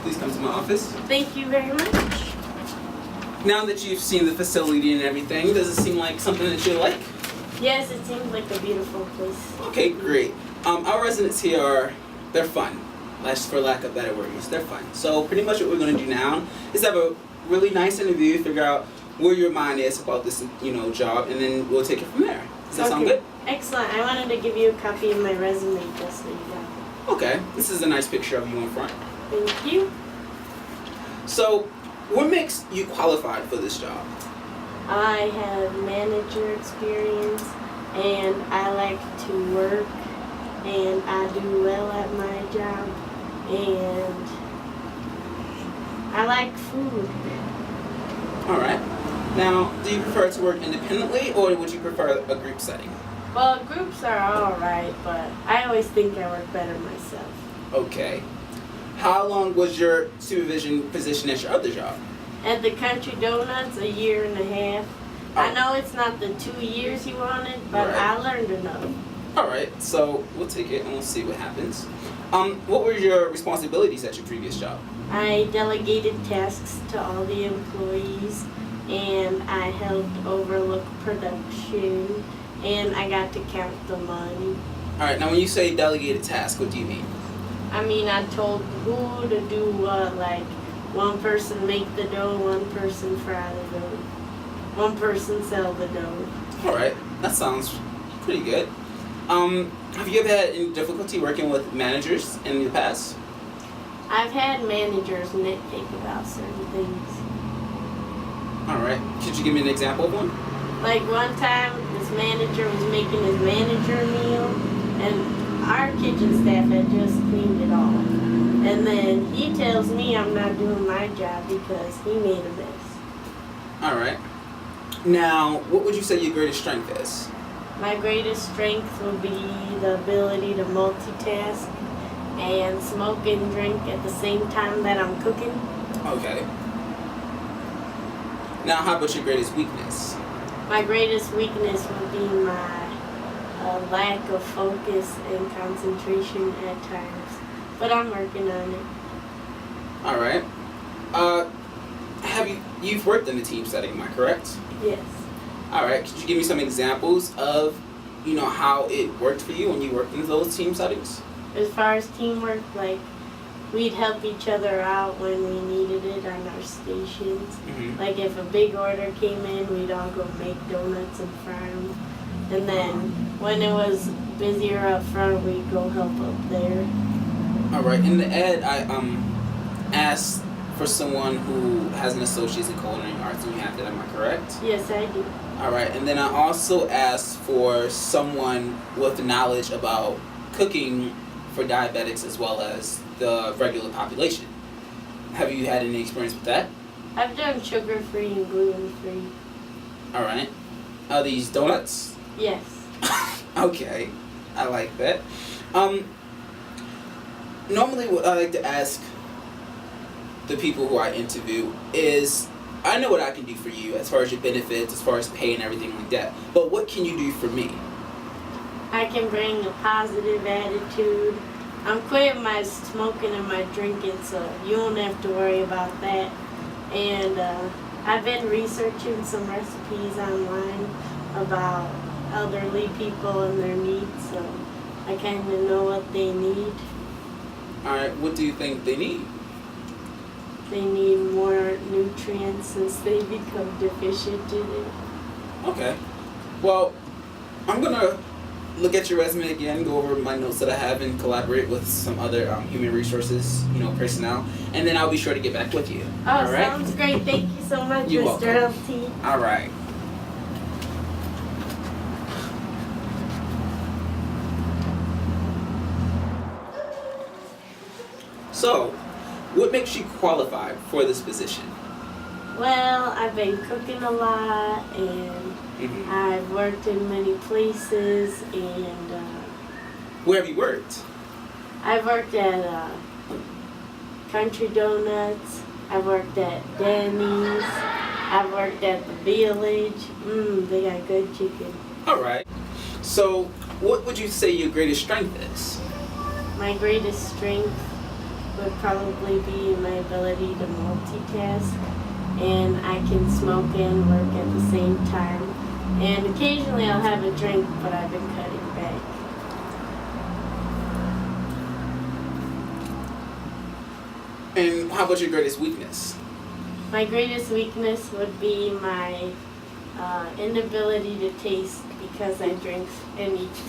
Please come to my office. Thank you very much. Now that you've seen the facility and everything, does it seem like something that you like? Yes, it seems like a beautiful place. Okay, great. Our residents here they're fun. For lack of better words, they're fun. So pretty much what we're going to do now is have a really nice interview, figure out where your mind is about this, job, and then we'll take it from there. Does that sound good? Excellent. I wanted to give you a copy of my resume just so you got it. Okay. This is a nice picture of you in front. Thank you. So, what makes you qualified for this job? I have manager experience, and I like to work, and I do well at my job, and I like food. All right. Now, do you prefer to work independently, or would you prefer a group setting? Well, groups are all right, but I always think I work better myself. Okay. How long was your supervision position at your other job? At the Country Donuts, 1.5 years. I know it's not the 2 years you wanted, but Right. I learned enough. All right. So we'll take it and we'll see what happens. What were your responsibilities at your previous job? I delegated tasks to all the employees, and I helped overlook production, and I got to count the money. All right. Now, when you say delegated task, what do you mean? I mean, I told who to do what, like one person make the dough, one person fry the dough, one person sell the dough. All right. That sounds pretty good. Have you ever had any difficulty working with managers in the past? I've had managers nitpick about certain things. All right. Could you give me an example of one? Like one time, this manager was making his manager meal, and our kitchen staff had just cleaned it off. And then he tells me I'm not doing my job because he made a mess. All right. Now, what would you say your greatest strength is? My greatest strength would be the ability to multitask and smoke and drink at the same time that I'm cooking. Okay. Now, how about your greatest weakness? My greatest weakness would be my lack of focus and concentration at times, but I'm working on it. All right. You've worked in a team setting, am I correct? Yes. All right. Could you give me some examples of, how it worked for you when you worked in those team settings? As far as teamwork, like we'd help each other out when we needed it on our stations. Mm-hmm. Like if a big order came in, we'd all go make donuts and fry them. And then when it was busier up front, we'd go help up there. All right. In the ad, I asked for someone who has an associate's in culinary arts, and you have that. Am I correct? Yes, I do. All right. And then I also asked for someone with knowledge about cooking for diabetics as well as the regular population. Have you had any experience with that? I've done sugar-free and gluten-free. All right. Are these donuts? Yes. Okay. I like that. Normally what I like to ask the people who I interview is, I know what I can do for you as far as your benefits, as far as pay and everything like that, but what can you do for me? I can bring a positive attitude. I'm quitting my smoking and my drinking, so you won't have to worry about that. And I've been researching some recipes online about elderly people and their needs, so I kind of know what they need. All right, what do you think they need? They need more nutrients since they become deficient in it. Okay. Well, I'm going to look at your resume again, go over my notes that I have, and collaborate with some other human resources, personnel, and then I'll be sure to get back with you. Oh, all right? Sounds great. Thank you so much, You're Mr. welcome. LT. All right. So, what makes you qualified for this position? Well, I've been cooking a lot, and I've worked in many places, and Where have you worked? I've worked at Country Donuts, I've worked at Denny's, I've worked at the Village. They got good chicken. All right. So, what would you say your greatest strength is? My greatest strength would probably be my ability to multitask, and I can smoke and work at the same time. And occasionally I'll have a drink, but I've been cutting back. And how about your greatest weakness? My greatest weakness would be my inability to taste because I drink and eat.